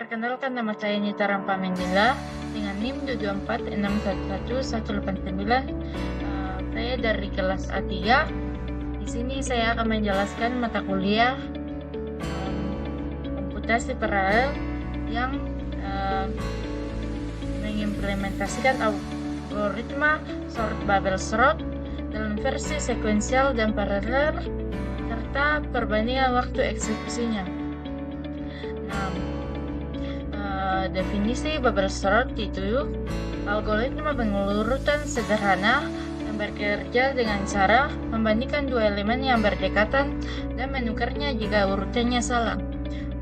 Perkenalkan, nama saya Nita Rampamendila dengan NIM 224611189. Saya dari kelas A3. Di sini saya akan menjelaskan mata kuliah komputasi paralel yang mengimplementasikan algoritma sort Babel-Srot dalam versi sekuensial dan paralel serta perbandingan waktu eksekusinya. Definisi Babel-Srot itu algoritma pengurutan sederhana yang bekerja dengan cara membandingkan dua elemen yang berdekatan dan menukarnya jika urutannya salah.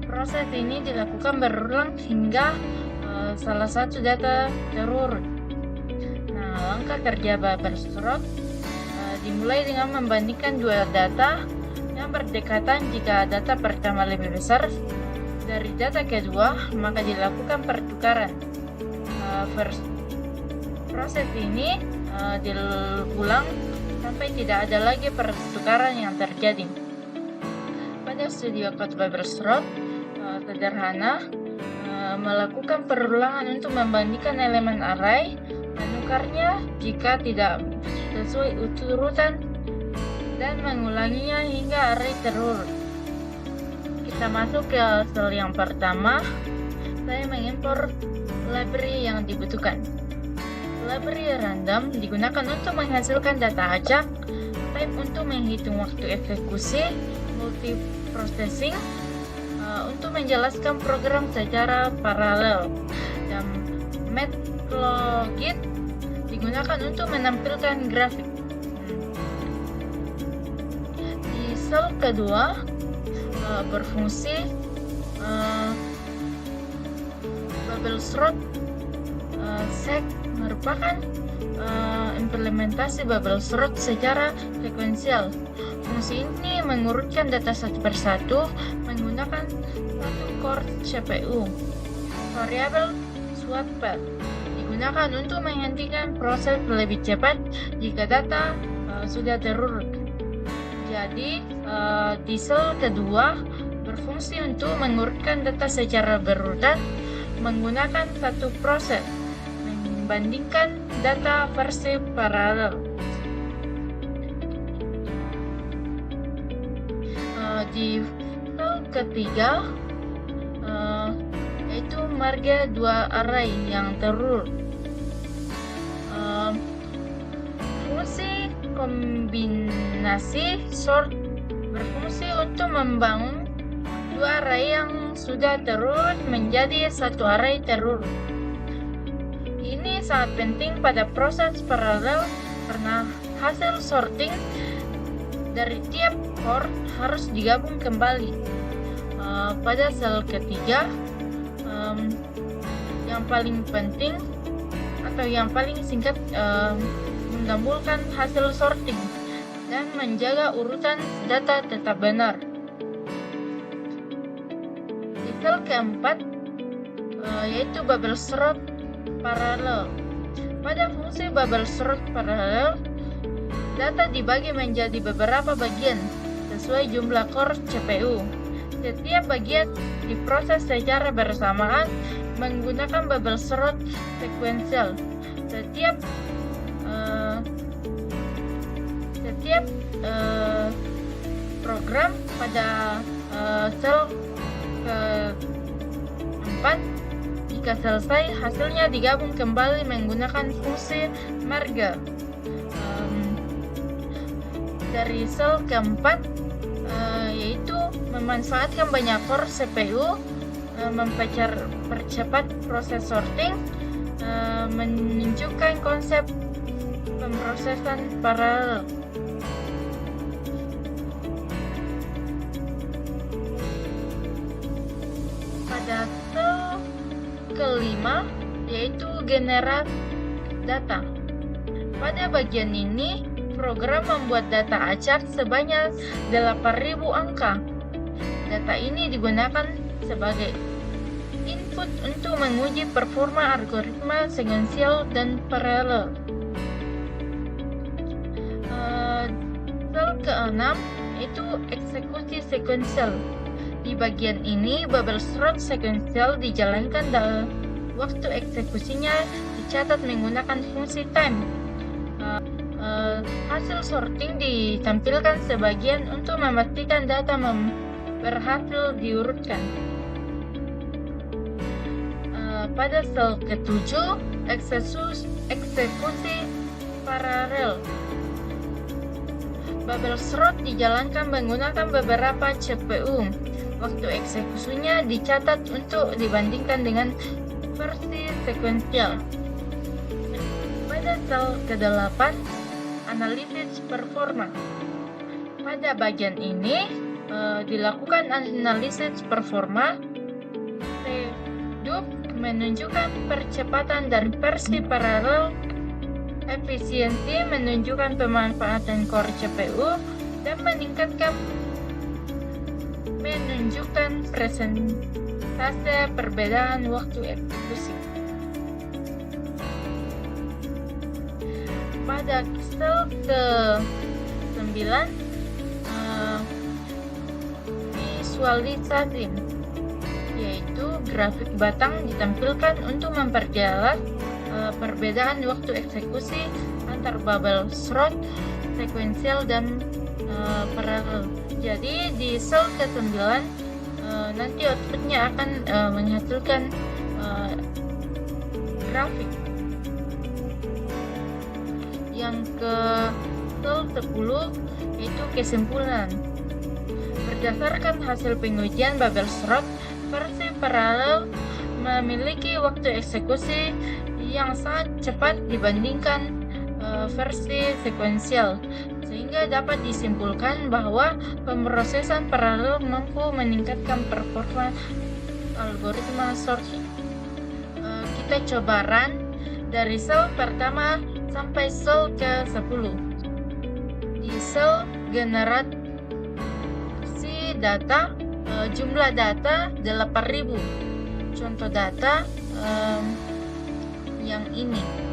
Proses ini dilakukan berulang hingga salah satu data terurut. Langkah kerja Babel-Srot dimulai dengan membandingkan dua data yang berdekatan. Jika data pertama lebih besar dari data kedua, maka dilakukan pertukaran. Proses ini diulang sampai tidak ada lagi pertukaran yang terjadi. Pada studi code Babel-Srot sederhana melakukan perulangan untuk membandingkan elemen array, menukarnya jika tidak sesuai urutan, dan mengulanginya hingga array terurut. Kita masuk ke sel yang pertama. Saya mengimpor library yang dibutuhkan. Library random digunakan untuk menghasilkan data acak, type untuk menghitung waktu eksekusi, multiprocessing untuk menjelaskan program secara paralel, dan matplotlib digunakan untuk menampilkan grafik. Di sel kedua berfungsi Babel-Srot sec merupakan implementasi Babel-Srot secara sekuensial. Fungsi ini mengurutkan data satu persatu menggunakan satu core CPU. Variabel swapper digunakan untuk menghentikan proses lebih cepat jika data sudah terurut. Jadi, di sel kedua berfungsi untuk mengurutkan data secara berurutan menggunakan satu proses, membandingkan data versi paralel. Di sel ketiga yaitu marga dua array yang terurut. Fungsi kombinasi sort berfungsi untuk membangun dua array yang sudah terurut menjadi satu array terurut. Ini sangat penting pada proses paralel karena hasil sorting dari tiap core harus digabung kembali. Pada sel ketiga, yang paling penting atau yang paling singkat menggabungkan hasil sorting dan menjaga urutan data tetap benar. Di sel keempat yaitu Babel-Srot paralel. Pada fungsi Babel-Srot paralel, data dibagi menjadi beberapa bagian sesuai jumlah core CPU. Setiap bagian diproses secara bersamaan menggunakan Babel-Srot sekuensial. Setiap program pada sel keempat, jika selesai, hasilnya digabung kembali menggunakan fungsi marga. Dari sel keempat yaitu memanfaatkan banyak core CPU, mempercepat proses sorting, menunjukkan konsep pemrosesan paralel. Pada sel kelima yaitu generate data. Pada bagian ini, program membuat data acak sebanyak 8.000 angka. Data ini digunakan sebagai input untuk menguji performa algoritma sekuensial dan paralel. Sel ke-6 yaitu eksekusi sekuensial. Di bagian ini, bubble sort sekuensial dijalankan dalam waktu eksekusinya dicatat menggunakan fungsi time. Hasil sorting ditampilkan sebagian untuk memastikan data berhasil diurutkan. Pada sel ke-7, eksekusi paralel. Bubble sort dijalankan menggunakan beberapa CPU. Waktu eksekusinya dicatat untuk dibandingkan dengan versi sekuensial. Pada sel ke-8, analisis performa. Pada bagian ini dilakukan analisis performa. Redup menunjukkan percepatan dan versi paralel. Efisiensi menunjukkan pemanfaatan core CPU dan menunjukkan presentase perbedaan waktu eksekusi. Pada sel ke-9, visualisasi, yaitu grafik batang ditampilkan untuk memperjelas perbedaan waktu eksekusi antar bubble sort sekuensial dan paralel. Jadi di sel ke-9 nanti outputnya akan menghasilkan grafik. Yang ke sel 10 yaitu kesimpulan. Berdasarkan hasil pengujian bubble sort, versi paralel memiliki waktu eksekusi yang sangat cepat dibandingkan versi sekuensial, sehingga dapat disimpulkan bahwa pemrosesan paralel mampu meningkatkan performa algoritma sorting. Kita coba run dari sel pertama sampai sel ke-10. Di sel generasi data, jumlah data 8.000. Contoh data yang ini.